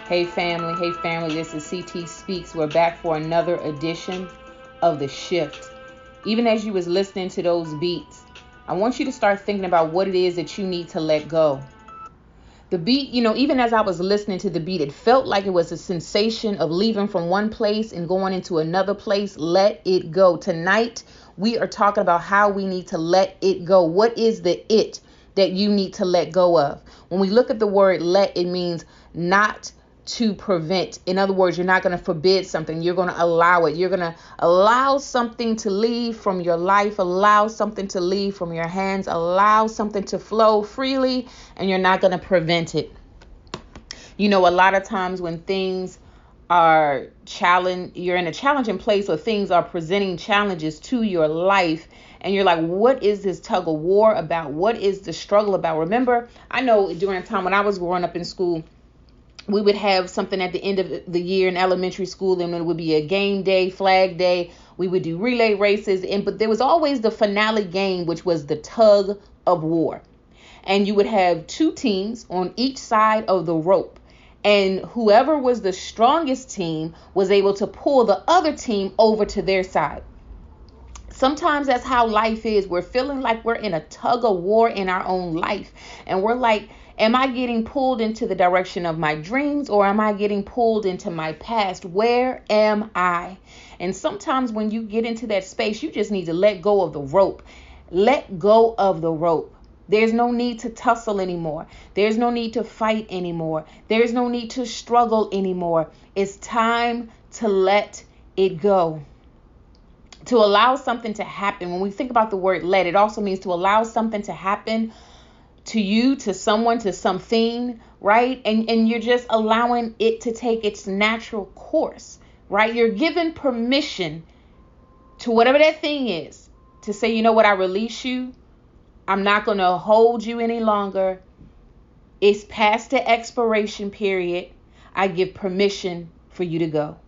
Hey family, this is CT Speaks. We're back for another edition of The Shift. Even as you was listening to those beats, I want you to start thinking about what it is that you need to let go. The beat, even as I was listening to the beat, it felt like it was a sensation of leaving from one place and going into another place. Let it go. Tonight, we are talking about how we need to let it go. What is the it that you need to let go of? When we look at the word let, it means not to prevent. In other words, you're not going to forbid something. You're going to allow it. You're going to allow something to leave from your life, allow something to leave from your hands, allow something to flow freely, and you're not going to prevent it. A lot of times when things are you're in a challenging place, or things are presenting challenges to your life, and you're like, what is this tug of war about? What is the struggle about? Remember, I know during a time when I was growing up in school, we would have something at the end of the year in elementary school, and it would be a game day, flag day. We would do relay races, but there was always the finale game, which was the tug of war. And you would have two teams on each side of the rope. And whoever was the strongest team was able to pull the other team over to their side. Sometimes that's how life is. We're feeling like we're in a tug of war in our own life. And we're like, am I getting pulled into the direction of my dreams, or am I getting pulled into my past? Where am I? And sometimes when you get into that space, you just need to let go of the rope. Let go of the rope. There's no need to tussle anymore. There's no need to fight anymore. There's no need to struggle anymore. It's time to let it go. To allow something to happen. When we think about the word let, it also means to allow something to happen to you, to someone, to something, right? And you're just allowing it to take its natural course, right? You're given permission to whatever that thing is to say, you know what, I release you. I'm not going to hold you any longer. It's past the expiration period. I give permission for you to go.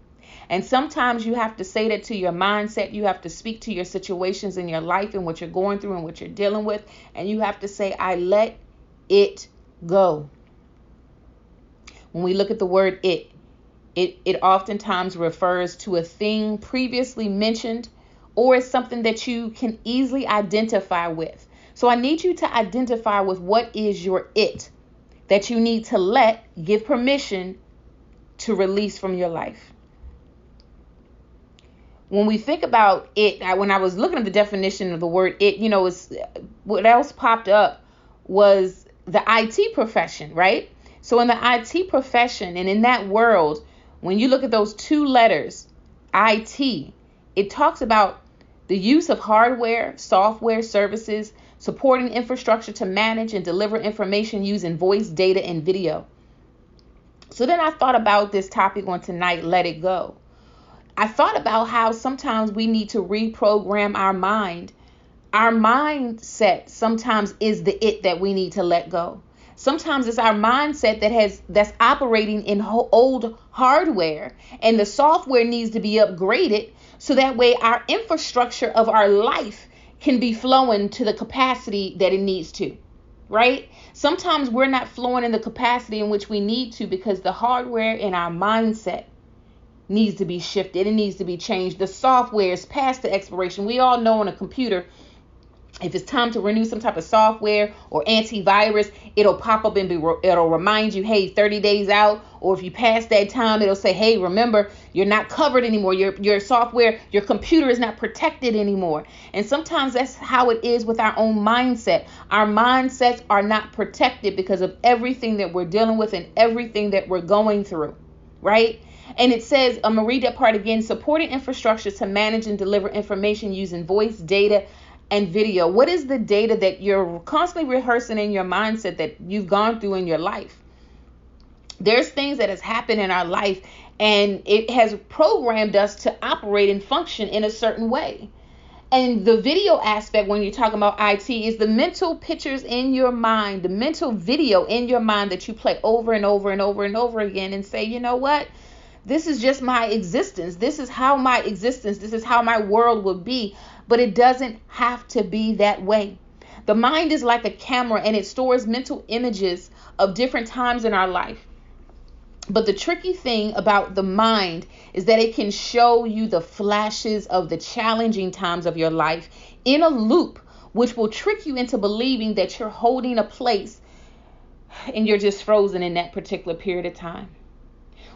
And sometimes you have to say that to your mindset. You have to speak to your situations in your life and what you're going through and what you're dealing with. And you have to say, I let it go. When we look at the word it oftentimes refers to a thing previously mentioned, or it's something that you can easily identify with. So I need you to identify with what is your it that you need to give permission to release from your life. When we think about it, when I was looking at the definition of the word it, what else popped up was the IT profession, right? So in the IT profession and in that world, when you look at those two letters, IT, it talks about the use of hardware, software, services, supporting infrastructure to manage and deliver information using voice, data, and video. So then I thought about this topic on tonight, let it go. I thought about how sometimes we need to reprogram our mind. Our mindset sometimes is the it that we need to let go. Sometimes it's our mindset that's operating in old hardware, and the software needs to be upgraded so that way our infrastructure of our life can be flowing to the capacity that it needs to, right? Sometimes we're not flowing in the capacity in which we need to because the hardware in our mindset needs to be shifted. It needs to be changed. The software is past the expiration. We all know on a computer, if it's time to renew some type of software or antivirus, it'll pop up and it'll remind you, hey, 30 days out. Or if you pass that time, it'll say, hey, remember, you're not covered anymore. Your software, your computer is not protected anymore. And sometimes that's how it is with our own mindset. Our mindsets are not protected because of everything that we're dealing with and everything that we're going through, right? And it says, I'm going to read that part again, supporting infrastructure to manage and deliver information using voice, data, and video. What is the data that you're constantly rehearsing in your mindset that you've gone through in your life? There's things that has happened in our life, and it has programmed us to operate and function in a certain way. And the video aspect, when you're talking about IT, is the mental pictures in your mind, the mental video in your mind that you play over and over and over and over again and say, you know what? This is just my existence. This is how my existence, this is how my world will be. But it doesn't have to be that way. The mind is like a camera, and it stores mental images of different times in our life. But the tricky thing about the mind is that it can show you the flashes of the challenging times of your life in a loop, which will trick you into believing that you're holding a place and you're just frozen in that particular period of time.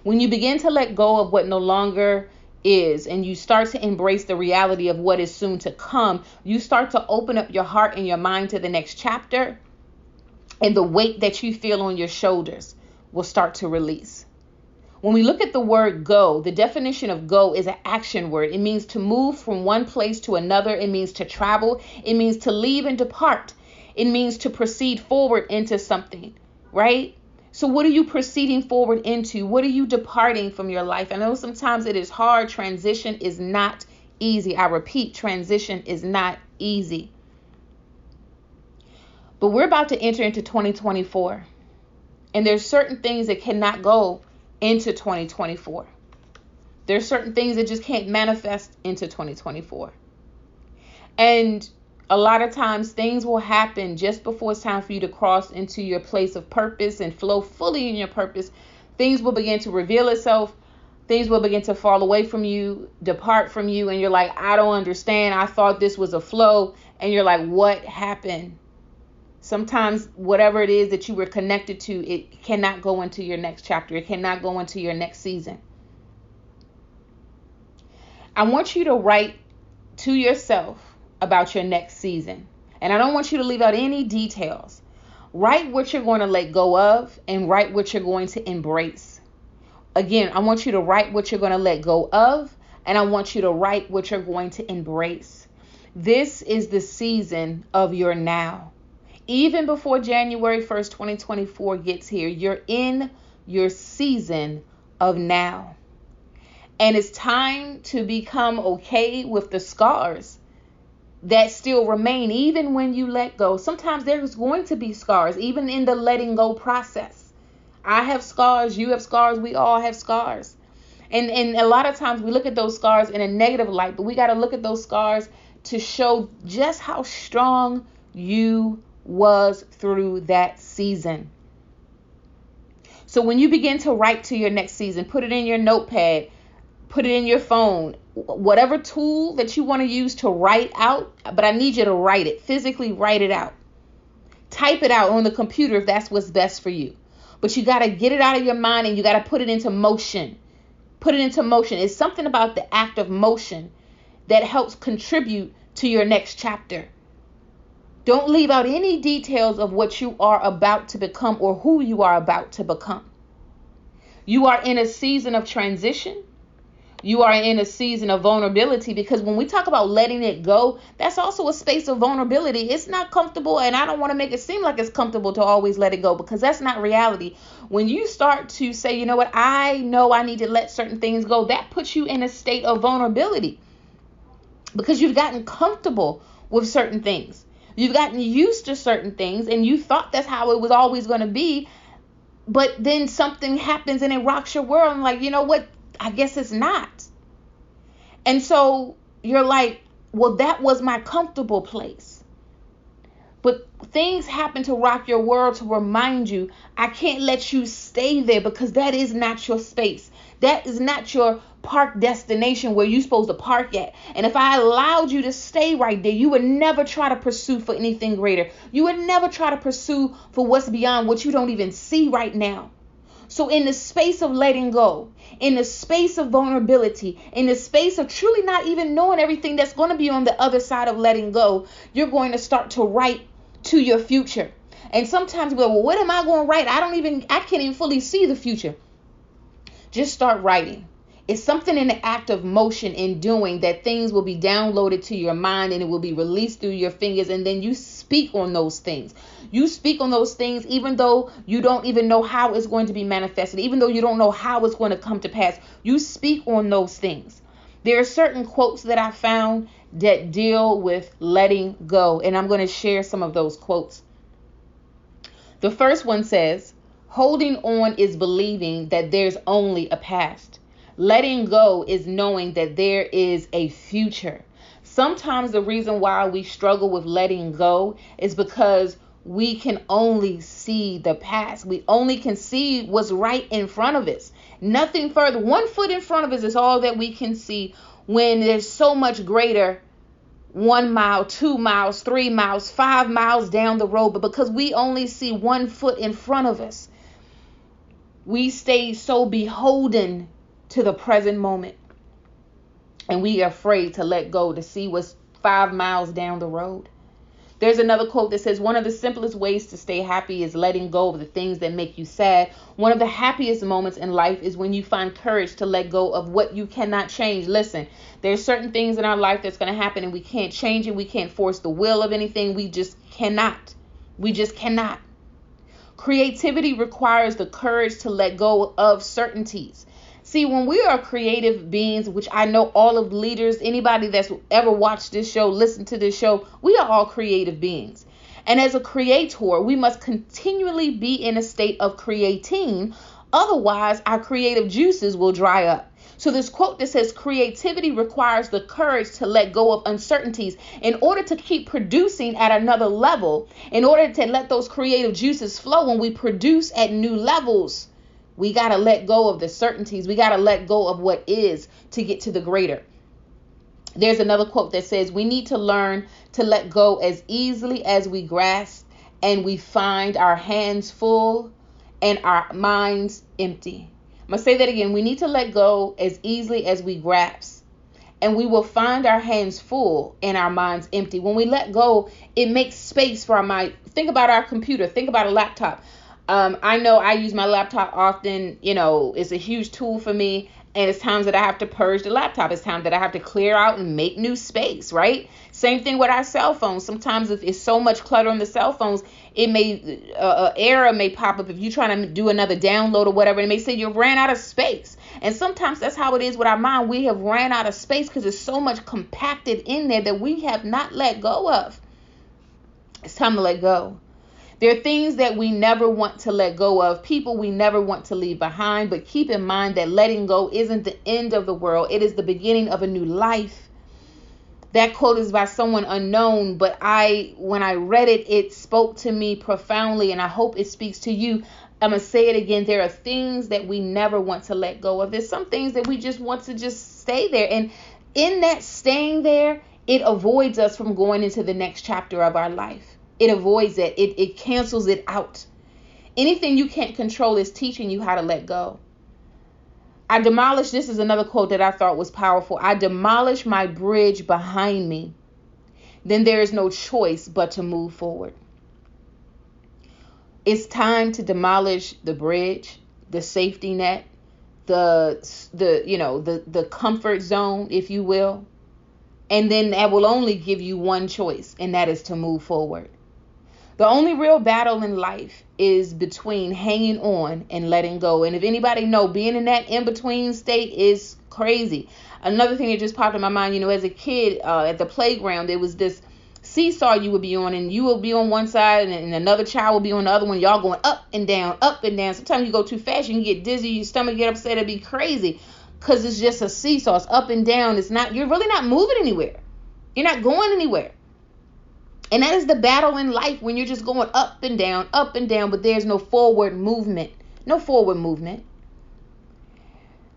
When you begin to let go of what no longer is and you start to embrace the reality of what is soon to come, you start to open up your heart and your mind to the next chapter, and the weight that you feel on your shoulders will start to release. When we look at the word go, the definition of go is an action word. It means to move from one place to another. It means to travel. It means to leave and depart. It means to proceed forward into something, right? So what are you proceeding forward into? What are you departing from your life? I know sometimes it is hard. Transition is not easy. I repeat, transition is not easy. But we're about to enter into 2024. And there's certain things that cannot go into 2024. There's certain things that just can't manifest into 2024. And a lot of times things will happen just before it's time for you to cross into your place of purpose and flow fully in your purpose. Things will begin to reveal itself. Things will begin to fall away from you, depart from you. And you're like, I don't understand. I thought this was a flow. And you're like, what happened? Sometimes whatever it is that you were connected to, it cannot go into your next chapter. It cannot go into your next season. I want you to write to yourself about your next season. And I don't want you to leave out any details. Write what you're going to let go of and write what you're going to embrace. Again, I want you to write what you're going to let go of, and I want you to write what you're going to embrace. This is the season of your now. Even before January 1st, 2024 gets here, you're in your season of now. And it's time to become okay with the scars that still remain even when you let go. Sometimes there's going to be scars, even in the letting go process. I have scars, you have scars, we all have scars. And a lot of times we look at those scars in a negative light, but we got to look at those scars to show just how strong you was through that season. So when you begin to write to your next season, put it in your notepad, put it in your phone, whatever tool that you want to use to write out, but I need you to write it, physically write it out. Type it out on the computer if that's what's best for you. But you got to get it out of your mind and you got to put it into motion. Put it into motion. It's something about the act of motion that helps contribute to your next chapter. Don't leave out any details of what you are about to become or who you are about to become. You are in a season of transition. You are in a season of vulnerability, because when we talk about letting it go, that's also a space of vulnerability. It's not comfortable, and I don't want to make it seem like it's comfortable to always let it go, because that's not reality. When you start to say, you know what, I know I need to let certain things go, that puts you in a state of vulnerability because you've gotten comfortable with certain things. You've gotten used to certain things and you thought that's how it was always going to be. But then something happens and it rocks your world. And like, you know what? I guess it's not. And so you're like, well, that was my comfortable place. But things happen to rock your world to remind you, I can't let you stay there because that is not your space. That is not your park destination where you're supposed to park at. And if I allowed you to stay right there, you would never try to pursue for anything greater. You would never try to pursue for what's beyond what you don't even see right now. So in the space of letting go, in the space of vulnerability, in the space of truly not even knowing everything that's going to be on the other side of letting go, you're going to start to write to your future. And sometimes we're, well, what am I going to write? I can't even fully see the future. Just start writing. It's something in the act of motion in doing that things will be downloaded to your mind and it will be released through your fingers. And then you speak on those things. You speak on those things even though you don't even know how it's going to be manifested, even though you don't know how it's going to come to pass. You speak on those things. There are certain quotes that I found that deal with letting go, and I'm going to share some of those quotes. The first one says, holding on is believing that there's only a past. Letting go is knowing that there is a future. Sometimes the reason why we struggle with letting go is because we can only see the past. We only can see what's right in front of us. Nothing further. 1 foot in front of us is all that we can see, when there's so much greater 1 mile, 2 miles, 3 miles, 5 miles down the road. But because we only see 1 foot in front of us, we stay so beholden to the present moment. And we are afraid to let go to see what's 5 miles down the road. There's another quote that says, one of the simplest ways to stay happy is letting go of the things that make you sad. One of the happiest moments in life is when you find courage to let go of what you cannot change. Listen, there's certain things in our life that's going to happen and we can't change it. We can't force the will of anything. We just cannot. We just cannot. Creativity requires the courage to let go of certainties. See, when we are creative beings, which I know all of leaders, anybody that's ever watched this show, listened to this show, we are all creative beings. And as a creator, we must continually be in a state of creating. Otherwise, our creative juices will dry up. So this quote that says, creativity requires the courage to let go of uncertainties in order to keep producing at another level, in order to let those creative juices flow. When we produce at new levels, we got to let go of the certainties. We got to let go of what is to get to the greater. There's another quote that says, we need to learn to let go as easily as we grasp, and we find our hands full and our minds empty. I'm going to say that again. We need to let go as easily as we grasp, and we will find our hands full and our minds empty. When we let go, it makes space for our mind. Think about our computer. Think about a laptop. I know I use my laptop often. It's a huge tool for me. And it's times that I have to purge the laptop. It's time that I have to clear out and make new space, right? Same thing with our cell phones. Sometimes if it's so much clutter on the cell phones, it may, error may pop up if you're trying to do another download or whatever. It may say you ran out of space. And sometimes that's how it is with our mind. We have ran out of space because there's so much compacted in there that we have not let go of. It's time to let go. There are things that we never want to let go of, people we never want to leave behind, but keep in mind that letting go isn't the end of the world. It is the beginning of a new life. That quote is by someone unknown, but when I read it, it spoke to me profoundly, and I hope it speaks to you. I'm going to say it again. There are things that we never want to let go of. There's some things that we just want to just stay there. And in that staying there, it avoids us from going into the next chapter of our life. It avoids it. It cancels it out. Anything you can't control is teaching you how to let go. This is another quote that I thought was powerful. I demolish my bridge behind me. Then there is no choice but to move forward. It's time to demolish the bridge, the safety net, the comfort zone, if you will. And then that will only give you one choice, and that is to move forward. The only real battle in life is between hanging on and letting go. And if anybody know, being in that in-between state is crazy. Another thing that just popped in my mind, as a kid at the playground, there was this seesaw you would be on, and you will be on one side and another child will be on the other one. Y'all going up and down, up and down. Sometimes you go too fast, you can get dizzy, your stomach get upset, it'd be crazy because it's just a seesaw. It's up and down. You're really not moving anywhere. You're not going anywhere. And that is the battle in life when you're just going up and down, but there's no forward movement. No forward movement.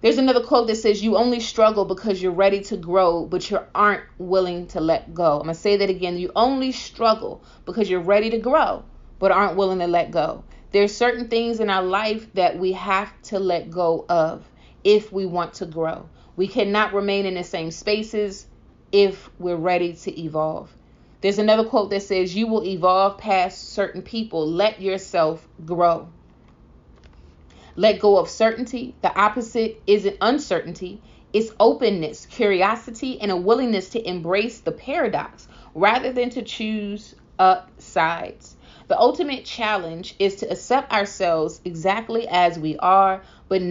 There's another quote that says, you only struggle because you're ready to grow, but you aren't willing to let go. I'm going to say that again. You only struggle because you're ready to grow, but aren't willing to let go. There's certain things in our life that we have to let go of if we want to grow. We cannot remain in the same spaces if we're ready to evolve. There's another quote that says, you will evolve past certain people. Let yourself grow. Let go of certainty. The opposite isn't uncertainty. It's openness, curiosity, and a willingness to embrace the paradox rather than to choose up sides. The ultimate challenge is to accept ourselves exactly as we are, but